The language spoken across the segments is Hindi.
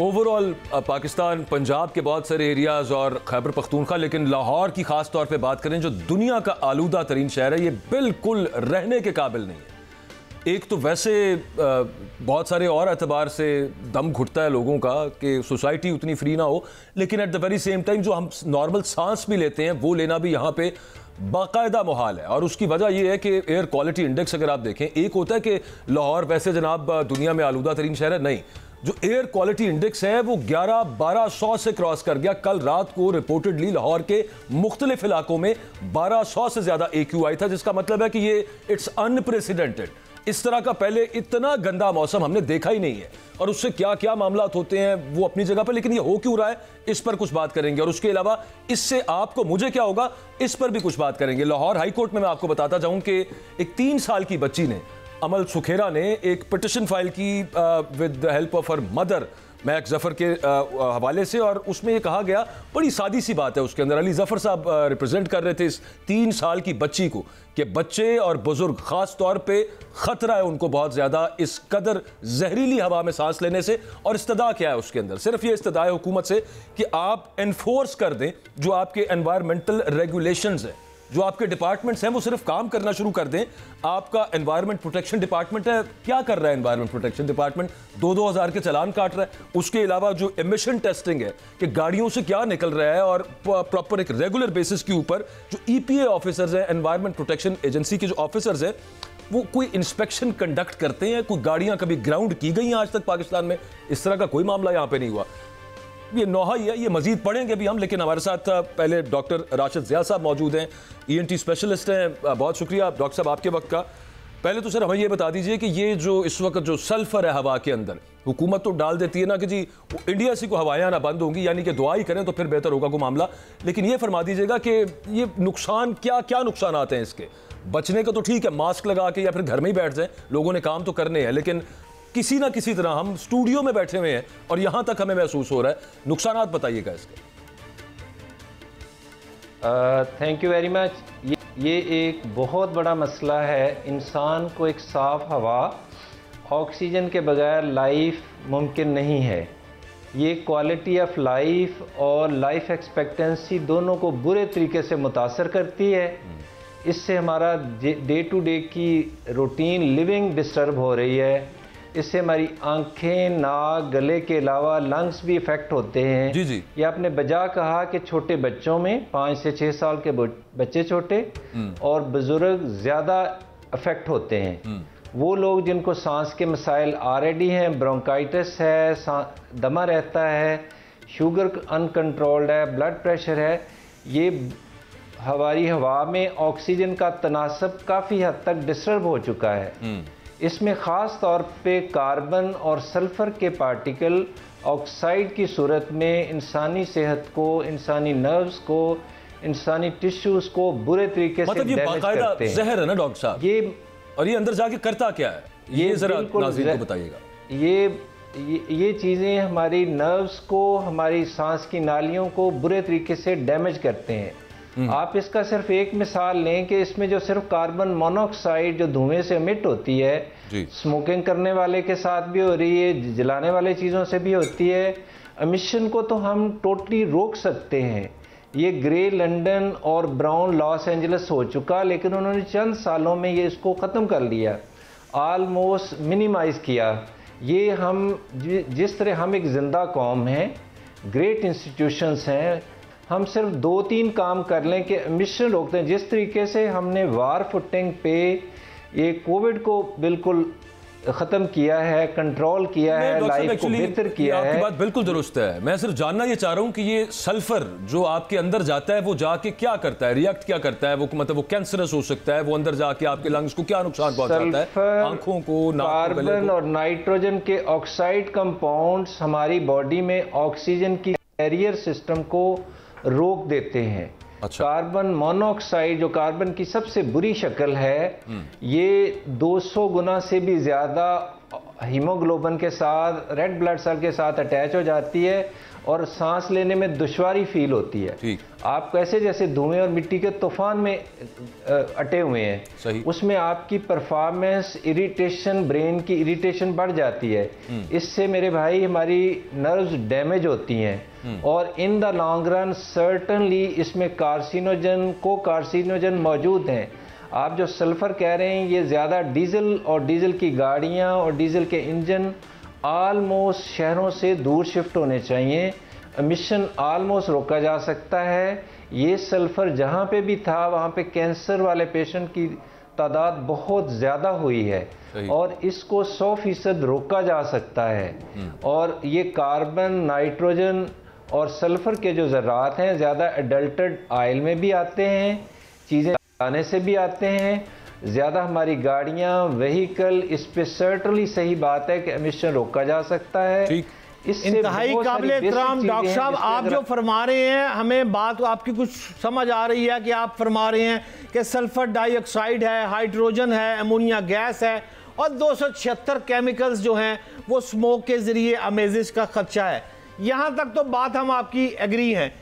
ओवरऑल पाकिस्तान, पंजाब के बहुत सारे एरियाज़ और खैबर पख्तूनख्वा, लेकिन लाहौर की ख़ास तौर पे बात करें जो दुनिया का आलूदा तरीन शहर है, ये बिल्कुल रहने के काबिल नहीं है। एक तो वैसे बहुत सारे और एतबार से दम घुटता है लोगों का कि सोसाइटी उतनी फ्री ना हो, लेकिन at the very same time जो हम नॉर्मल सांस भी लेते हैं वो लेना भी यहाँ पे बाकायदा मुहाल है। और उसकी वजह यह है कि एयर क्वालिटी इंडेक्स अगर आप देखें, एक होता है कि लाहौर वैसे जनाब दुनिया में आलूदा तरीन शहर है, नहीं, जो एयर क्वालिटी इंडेक्स है वो 11-1200 से क्रॉस कर गया। कल रात को रिपोर्टेडली लाहौर के मुख्तलिफ इलाकों में 1200 से ज़्यादा AQI था, जिसका मतलब है कि ये इट्स अनप्रेसिडेंटेड। इस तरह का पहले इतना गंदा मौसम हमने देखा ही नहीं है। और उससे क्या क्या मामलात होते हैं वो अपनी जगह पर, लेकिन ये हो क्यों रहा है इस पर कुछ बात करेंगे। और उसके अलावा इससे आपको मुझे क्या होगा इस पर भी कुछ बात करेंगे। लाहौर हाई कोर्ट में मैं आपको बताता जाऊं कि एक 3 साल की बच्ची ने, अमल सुखेरा ने, एक पिटिशन फाइल की with the help of her mother महक जफ़र के हवाले से, और उसमें ये कहा गया, बड़ी सादी सी बात है उसके अंदर, अली जफ़र साहब रिप्रेजेंट कर रहे थे इस 3 साल की बच्ची को कि बच्चे और बुजुर्ग ख़ास तौर पे ख़तरा है उनको बहुत ज़्यादा इस कदर जहरीली हवा में सांस लेने से। और इस्तदा क्या है उसके अंदर, सिर्फ ये इस्तदा है हुकूमत से कि आप एनफोर्स कर दें जो आपके एनवायरमेंटल रेगुलेशंस हैं, जो आपके डिपार्टमेंट्स हैं, वो सिर्फ काम करना शुरू कर दें। आपका एनवायरमेंट प्रोटेक्शन डिपार्टमेंट है, क्या कर रहा है एनवायरमेंट प्रोटेक्शन डिपार्टमेंट? 2-2 हज़ार के चालान काट रहा है। उसके अलावा जो एमिशन टेस्टिंग है कि गाड़ियों से क्या निकल रहा है, और प्रॉपर एक रेगुलर बेसिस के ऊपर जो EPA ऑफिसर्स हैं, एनवायरमेंट प्रोटेक्शन एजेंसी के जो ऑफिसर्स हैं, वो कोई इंस्पेक्शन कंडक्ट करते हैं? कोई गाड़ियां कभी ग्राउंड की गई हैं आज तक पाकिस्तान में? इस तरह का कोई मामला यहाँ पे नहीं हुआ। ये नौहा ही है, ये मजीद पढ़ेंगे भी हम, लेकिन हमारे साथ पहले डॉक्टर राशिद ज़िया साहब मौजूद हैं, ENT स्पेशलिस्ट हैं। बहुत शुक्रिया डॉक्टर साहब आपके वक्त का। पहले तो सर हमें ये बता दीजिए कि ये जो इस वक्त जो सल्फर है हवा के अंदर, हुकूमत तो डाल देती है ना कि जी इंडिया से को हवाएं ना बंद होंगी, यानी कि दुआ ही करें तो फिर बेहतर होगा कोई मामला, लेकिन ये फरमा दीजिएगा कि ये नुकसान क्या क्या नुकसान आते हैं इसके? बचने का तो ठीक है, मास्क लगा के या फिर घर में ही बैठ जाएं, लोगों ने काम तो करने हैं, लेकिन किसी ना किसी तरह हम स्टूडियो में बैठे हुए हैं और यहां तक हमें महसूस हो रहा है। नुकसानात बताइएगा इसके। Thank you very much. ये एक बहुत बड़ा मसला है। इंसान को एक साफ़ हवा, ऑक्सीजन के बगैर लाइफ मुमकिन नहीं है। ये क्वालिटी ऑफ लाइफ और लाइफ एक्सपेक्टेंसी दोनों को बुरे तरीके से मुतासर करती है। इससे हमारा डे टू डे की रूटीन लिविंग डिस्टर्ब हो रही है। इससे हमारी आंखें, नाक, गले के अलावा लंग्स भी इफ़ेक्ट होते हैं। जी जी। ये आपने बजा कहा कि छोटे बच्चों में 5 से 6 साल के बच्चे छोटे और बुजुर्ग ज़्यादा अफेक्ट होते हैं। वो लोग जिनको सांस के मसाइल ऑलरेडी हैं, ब्रोंकाइटिस है, दमा रहता है, शुगर अनकंट्रोल्ड है, ब्लड प्रेशर है, ये हमारी हवा में ऑक्सीजन का तनासब काफ़ी हद तक डिस्टर्ब हो चुका है। इसमें ख़ास तौर पे कार्बन और सल्फ़र के पार्टिकल ऑक्साइड की सूरत में इंसानी सेहत को, इंसानी नर्व्स को, इंसानी टिश्यूज़ को बुरे तरीके से डैमेज करते हैं। जहर है ना डॉक्टर साहब ये, और ये अंदर जाके करता क्या है ये ज़रा नाज़रीन को बताइएगा। ये चीज़ें हमारी नर्व्स को, हमारी सांस की नालियों को बुरे तरीके से डैमेज करते हैं। आप इसका सिर्फ एक मिसाल लें कि इसमें जो सिर्फ कार्बन मोनोऑक्साइड जो धुएं से एमिट होती है, स्मोकिंग करने वाले के साथ भी हो रही है, जलाने वाले चीज़ों से भी होती है। एमिशन को तो हम टोटली रोक सकते हैं। ये ग्रे लंदन और ब्राउन लॉस एंजलिस हो चुका, लेकिन उन्होंने चंद सालों में ये इसको ख़त्म कर लिया, आलमोस्ट मिनिमाइज़ किया। ये हम जिस तरह हम एक ज़िंदा कौम हैं, ग्रेट इंस्टीट्यूशंस हैं, हम सिर्फ 2-3 काम कर लें कि एमिशन रोकते हैं। जिस तरीके से हमने वार फुटिंग पे ये कोविड को बिल्कुल ख़त्म किया है, कंट्रोल किया है, लाइफ को बेहतर किया है। आपकी बात बिल्कुल दुरुस्त है। मैं सिर्फ जानना ये चाह रहा हूँ कि ये सल्फर जो आपके अंदर जाता है वो जाके क्या करता है, रिएक्ट क्या करता है? वो मतलब वो कैंसरस हो सकता है, वो अंदर जाके आपके लंग्स को क्या नुकसान पहुंचाता है, आंखों को, कार्बन और नाइट्रोजन के ऑक्साइड कंपाउंड्स हमारी बॉडी में ऑक्सीजन की कैरियर सिस्टम को रोक देते हैं। अच्छा। कार्बन मोनोऑक्साइड जो कार्बन की सबसे बुरी शक्ल है, ये 200 गुना से भी ज़्यादा हीमोग्लोबिन के साथ, रेड ब्लड सेल के साथ अटैच हो जाती है और सांस लेने में दुश्वारी फील होती है। आप कैसे जैसे धुएं और मिट्टी के तूफान में अटे हुए हैं, उसमें आपकी परफॉर्मेंस, इरिटेशन, ब्रेन की इरिटेशन बढ़ जाती है। इससे मेरे भाई हमारी नर्व्स डैमेज होती हैं और in the long run certainly इसमें कार्सिनोजन, को कार्सिनोजन मौजूद हैं। आप जो सल्फर कह रहे हैं, ये ज़्यादा डीजल और डीजल की गाड़ियाँ और डीजल के इंजन आलमोस्ट शहरों से दूर शिफ्ट होने चाहिए। एमिशन आलमोस्ट रोका जा सकता है। ये सल्फर जहाँ पे भी था वहाँ पे कैंसर वाले पेशेंट की तादाद बहुत ज़्यादा हुई है और इसको 100% रोका जा सकता है। और ये कार्बन, नाइट्रोजन और सल्फर के जो ज़रात हैं ज़्यादा एडल्टेड ऑयल में भी आते हैं, चीज़ें आने से भी आते हैं, ज़्यादा हमारी गाड़ियाँ, व्हीकल, इस पे सर्टनली सही बात है कि एमिशन रोका जा सकता है। इंतहाई काबिल एहतराम डॉक्टर साहब, आप जो फरमा रहे हैं, हमें बात आपकी कुछ समझ आ रही है कि आप फरमा रहे हैं कि सल्फर डाइऑक्साइड है, हाइड्रोजन है, अमोनिया गैस है और 276 केमिकल्स जो हैं वो स्मोक के ज़रिए अमेजिस का खदशा है। यहाँ तक तो बात हम आपकी एग्री हैं।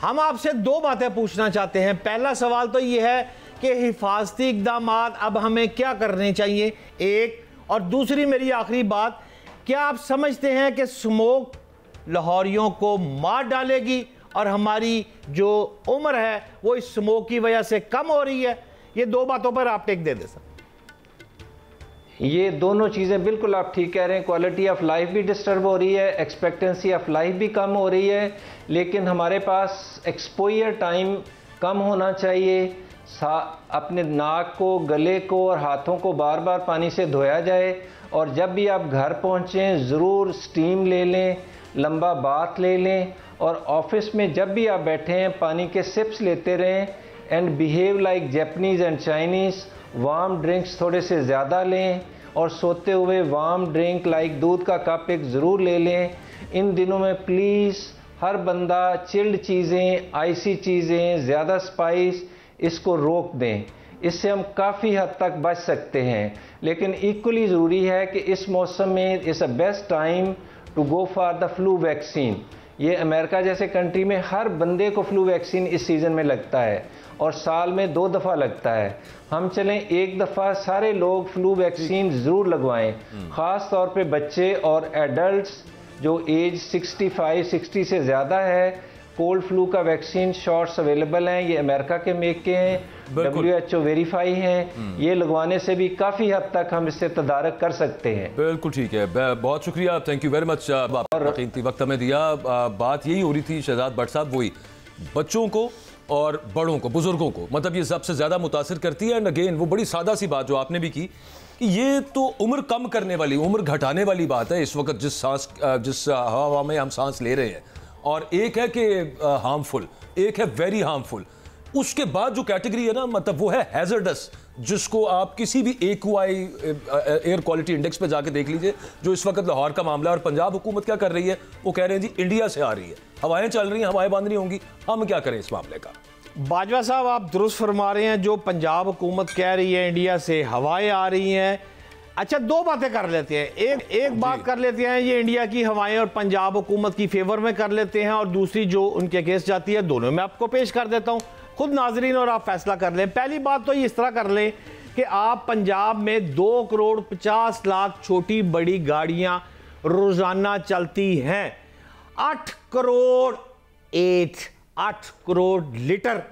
हम आपसे दो बातें पूछना चाहते हैं। पहला सवाल तो ये है कि हिफाजती इक़दाम अब हमें क्या करने चाहिए, एक, और दूसरी मेरी आखिरी बात, क्या आप समझते हैं कि स्मोक लाहौरियों को मार डालेगी और हमारी जो उम्र है वो इस स्मोक की वजह से कम हो रही है? ये दो बातों पर आप टेक दे दें सर। ये दोनों चीज़ें बिल्कुल आप ठीक कह रहे हैं। क्वालिटी ऑफ लाइफ भी डिस्टर्ब हो रही है, एक्सपेक्टेंसी ऑफ लाइफ भी कम हो रही है, लेकिन हमारे पास एक्सपोजर टाइम कम होना चाहिए। अपने नाक को, गले को और हाथों को बार बार पानी से धोया जाए और जब भी आप घर पहुँचें ज़रूर स्टीम ले लें, लंबा बाथ ले लें और ऑफिस में जब भी आप बैठे हैं पानी के सिप्स लेते रहें and behave like Japanese and Chinese. Warm drinks थोड़े से ज़्यादा लें और सोते हुए वार्म ड्रिंक लाइक दूध का कप एक ज़रूर ले लें। इन दिनों में प्लीज़ हर बंदा चिल्ड चीज़ें, आइसी चीज़ें, ज़्यादा स्पाइस, इसको रोक दें। इससे हम काफ़ी हद तक बच सकते हैं, लेकिन इक्वली ज़रूरी है कि इस मौसम में is a best time to go for the flu vaccine. ये अमेरिका जैसे कंट्री में हर बंदे को फ्लू वैक्सीन इस सीज़न में लगता है और साल में 2 दफ़ा लगता है। हम चलें एक दफ़ा सारे लोग फ्लू वैक्सीन ज़रूर लगवाएं, ख़ास तौर पे बच्चे और एडल्ट्स जो एज 65-60 से ज़्यादा है। कोल्ड फ्लू का वैक्सीन शॉट्स अवेलेबल हैं, ये अमेरिका के मेक के हैं, WHO वेरीफाई हैं। ये लगवाने से भी काफ़ी हद तक हम इससे तदारक कर सकते हैं। बिल्कुल ठीक है, बहुत शुक्रिया, थैंक यू वेरी मच, कीमती वक्त हमें दिया। बात यही हो रही थी शहजाद भट्ट साहब, वही बच्चों को और बड़ों को, बुजुर्गों को, मतलब ये सबसे ज़्यादा मुतासिर करती है। एंड अगेन वो बड़ी सादा सी बात जो आपने भी की कि ये तो उम्र कम करने वाली, उम्र घटाने वाली बात है। इस वक्त जिस हवा में हम सांस ले रहे हैं, और एक है कि हार्मफुल, एक है वेरी हार्मफुल। उसके बाद जो कैटेगरी है ना, मतलब वो है हैजर्डस, जिसको आप किसी भी AQI एयर क्वालिटी इंडेक्स पे जाके देख लीजिए, जो इस वक्त लाहौर का मामला है। और पंजाब हुकूमत क्या कर रही है, वो कह रहे हैं जी इंडिया से आ रही है, हवाएं चल रही हैं, हवाएं बंद नहीं होंगी, हम क्या करें इस मामले का? बाजवा साहब, आप दुरुस्त फरमा रहे हैं, जो पंजाब हुकूमत कह रही है इंडिया से हवाएं आ रही हैं। अच्छा, दो बातें कर लेते हैं। एक बात कर लेते हैं, ये इंडिया की हवाएं और पंजाब हुकूमत की फेवर में कर लेते हैं, और दूसरी जो उनके अगेंस्ट जाती है, दोनों में आपको पेश कर देता हूं, खुद नाजरीन और आप फैसला कर लें। पहली बात तो ये इस तरह कर लें कि आप पंजाब में 2 करोड़ 50 लाख छोटी बड़ी गाड़ियां रोजाना चलती हैं। 8 करोड़ लीटर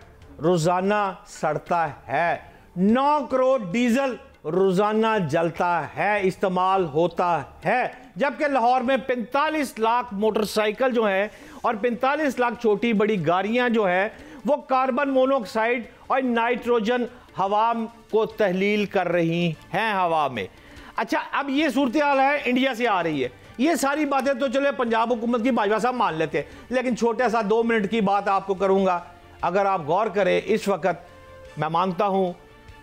रोजाना सड़ता है। 9 करोड़ डीजल रोजाना जलता है, इस्तेमाल होता है। जबकि लाहौर में 45 लाख मोटरसाइकिल जो है और 45 लाख छोटी बड़ी गाड़ियां जो है वो कार्बन मोनोऑक्साइड और नाइट्रोजन हवा को तहलील कर रही हैं हवा में। अच्छा, अब ये सूरत हाल है, इंडिया से आ रही है। ये सारी बातें तो चले पंजाब हुकूमत की, बाजवा साहब मान लेते हैं, लेकिन छोटा सा 2 मिनट की बात आपको करूंगा। अगर आप गौर करें, इस वक्त मैं मानता हूं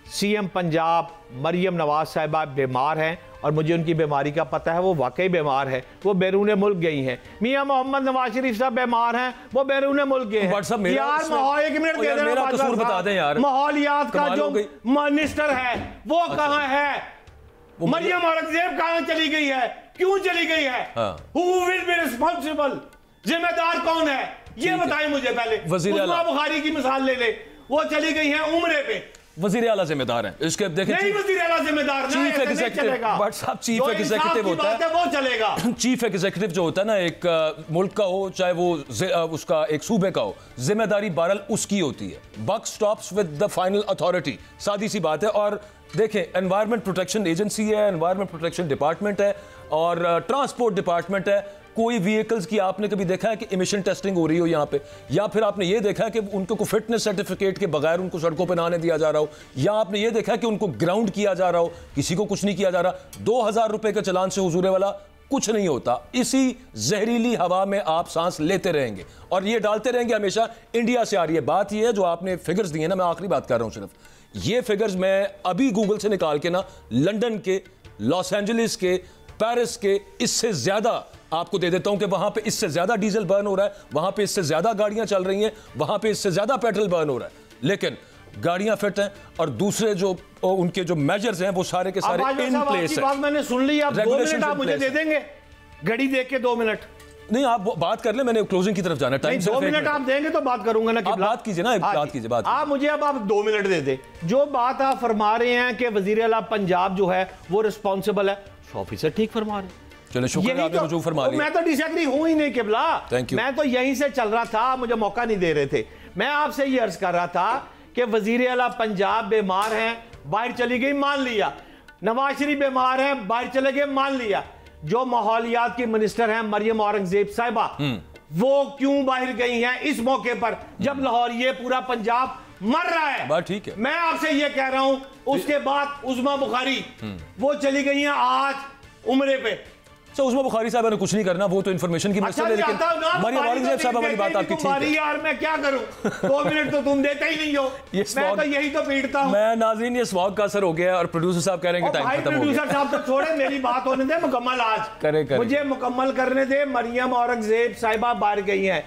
CM पंजाब मरियम नवाज साहिबा बीमार हैं और मुझे उनकी बीमारी का पता है, वो वाकई बीमार है, वो बैरून मुल्क गई हैं। मियां मोहम्मद नवाज शरीफ साहब बीमार हैं, वो बैरून मुल्क गए हैं। यार माहौल, एक मिनट दे देना, माहौलियात का जो मिनिस्टर है वो कहां है? मरियम औरंगजेब कहां चली गई है, क्यों चली गई है, हु विल बी रिस्पॉन्सिबल, जिम्मेदार कौन है, ये बताएं मुझे पहले। उस्मा बुखारी की मिसाल ले ले, वो चली गई है उम्रे पे, वजीर आला जिम्मेदार है इसके। देखें नहीं वजीर आला जिम्मेदार, चीफ एग्जीक्यूटिव, बट साहब चीफ एग्जीक्यूटिव होता है वो चलेगा। चीफ एग्जीक्यूटिव जो होता है ना एक मुल्क का हो चाहे वो उसका एक सूबे का हो, जिम्मेदारी बहरहाल उसकी होती है। Buck stops with the final authority, सादी सी बात है। और देखें एनवायरमेंट प्रोटेक्शन एजेंसी है, एनवायरमेंट प्रोटेक्शन डिपार्टमेंट है और ट्रांसपोर्ट डिपार्टमेंट है। कोई व्हीकल्स की आपने कभी देखा है कि इमिशन टेस्टिंग हो रही हो यहाँ पे, या फिर आपने ये देखा है कि उनको कोई फिटनेस सर्टिफिकेट के बगैर उनको सड़कों पे ना आने दिया जा रहा हो, या आपने ये देखा है कि उनको ग्राउंड किया जा रहा हो? किसी को कुछ नहीं किया जा रहा। 2000 रुपए के चलान से हुजूरे वाला कुछ नहीं होता। इसी जहरीली हवा में आप सांस लेते रहेंगे और ये डालते रहेंगे हमेशा। इंडिया से आ रही है बात, ये है जो आपने फिगर्स दिए ना, मैं आखिरी बात कर रहा हूं सिर्फ ये फिगर्स मैं अभी गूगल से निकाल के ना, लंदन के, लॉस एंजलिस के, पेरिस के, इससे ज्यादा आपको दे देता हूं कि वहां पे इससे ज्यादा डीजल बर्न हो रहा है, वहां पे इससे ज्यादा गाड़ियां चल रही हैं, वहां पे इससे ज्यादा पेट्रोल बर्न हो रहा है, लेकिन गाड़ियां फिट हैं और दूसरे जो उनके जो मेजर्स हैं वो सारे के सारे इन प्लेस है। बात मैंने सुन ली, आप 2 मिनट आप मुझे दे देंगे, घड़ी देख के 2 मिनट नहीं, आप बात कर ले, मैंने क्लोजिंग की तरफ जाना है। टाइम 2 मिनट आप देंगे तो बात करूंगा ना। आप बात कीजिए ना, बात कीजिए, बात आप मुझे अब आप 2 मिनट दे दे। जो बात आप फरमा रहे हैं कि वजीर आला पंजाब जो है वो रिस्पॉन्सिबल है, ऑफिसर ठीक फरमा रहे हैं। चलो शुक्र है आपने जो फरमा लिया। मैं तो डिसएग्री हूं ही नहीं किबला, मैं तो यहीं से चल रहा था, मुझे मौका नहीं दे रहे थे। मैं आपसे ये अर्ज कर रहा था कि वजीर आला पंजाब बीमार हैं, बाहर चली गई, मान लिया। नवाज शरीफ बीमार हैं, बाहर चले गए, मान लिया। जो माहौलियात की मिनिस्टर हैं मरियम औरंगजेब साहिबा, वो क्यों बाहर गई हैं इस मौके पर जब लाहौर ये पूरा पंजाब मर रहा है? बात ठीक है। मैं आपसे ये कह रहा हूं, उसके बाद उस्मा बुखारी वो चली गई हैं आज उम्रे पे। उस्मा बुखारी साहब ने कुछ नहीं करना, वो तो इन्फॉर्मेशन की मिनिस्टर है, लेकिन मरियम औरंगजेब साहब वाली बात आपकी ठीक है। यार मैं क्या करूं, 2 मिनट तो तुम देते ही नहीं हो। मैं तो यही तो पीटता हूं। मैं नाज़रीन ये स्मॉग का असर हो गया और प्रोड्यूसर साहब कह रहे हैं कि टाइम खत्म हो गया। प्रोड्यूसर साहब तो छोड़े, मेरी बात होने दे मुकम्मल। आज करे मुझे मुकम्मल करने दे। मरियम औरंगजेब साहिबा बाहर गई हैं,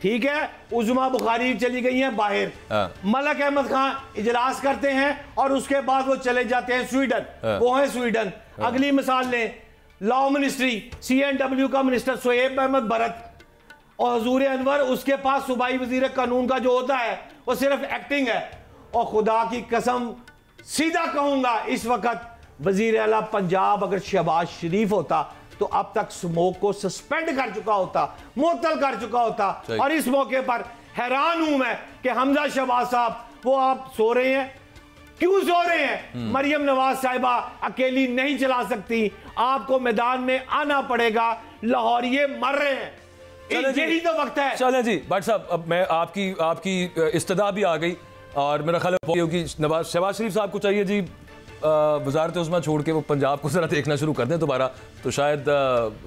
ठीक है। उस्मा बुखारी चली गई हैं बाहर। मलक अहमद खान इजलास करते हैं और उसके बाद वो चले जाते हैं स्वीडन। वो है स्वीडन। अगली मिसाल लें, लॉ मिनिस्ट्री, CNW का मिनिस्टर शोएब अहमद भरत और हजूर अनवर, उसके पास सूबाई वजीर कानून का जो होता है वो सिर्फ एक्टिंग है। और खुदा की कसम सीधा कहूंगा, इस वक्त वजीर आला पंजाब अगर शहबाज शरीफ होता तो अब तक स्मोक को सस्पेंड कर चुका होता, मुअत्तल कर चुका होता। और इस मौके पर हैरान हूं मैं कि हमजा शहबाज साहब, वो आप सो रहे हैं, क्यों सो रहे हैं? मरियम नवाज साहिबा अकेली नहीं चला सकती, आपको मैदान में आना पड़ेगा। लाहौर ये मर रहे हैं, यही तो वक्त है। चलें जी भट्ट साहब, अब मैं आपकी इस्तदा भी आ गई और मेरा ख्याल है शहबाज शरीफ साहब को चाहिए जी वजारत उस्मा छोड़ के वो पंजाब को जरा देखना शुरू कर दें दोबारा, तो शायद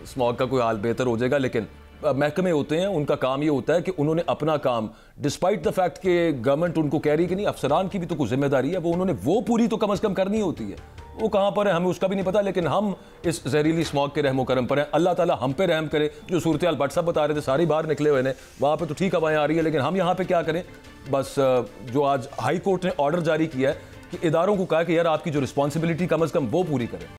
स्मॉग का कोई हाल बेहतर हो जाएगा। लेकिन महकमे होते हैं, उनका काम ये होता है कि उन्होंने अपना काम, डिस्पाइट द फैक्ट कि गवर्नमेंट उनको कह रही कि नहीं, अफसरान की भी तो कुछ जिम्मेदारी है, वो उन्होंने वो पूरी तो कम अज़ कम करनी होती है। वो कहाँ पर है हमें उसका भी नहीं पता, लेकिन हम इस जहरीली स्मॉग के रहमो करम पर हैं। अल्लाह ताला हम पे रहम करे। जो सूरत हाल भट्ट साहब बता रहे थे, सारी बाहर निकले हुए हैं, वहाँ पर तो ठीक हवाएं आ रही है, लेकिन हम यहाँ पर क्या करें? बस जो आज हाई कोर्ट ने ऑर्डर जारी किया है कि इदारों को कहा कि यार आपकी जो रिस्पॉन्सिबिलिटी कम अज़ कम वो पूरी करें।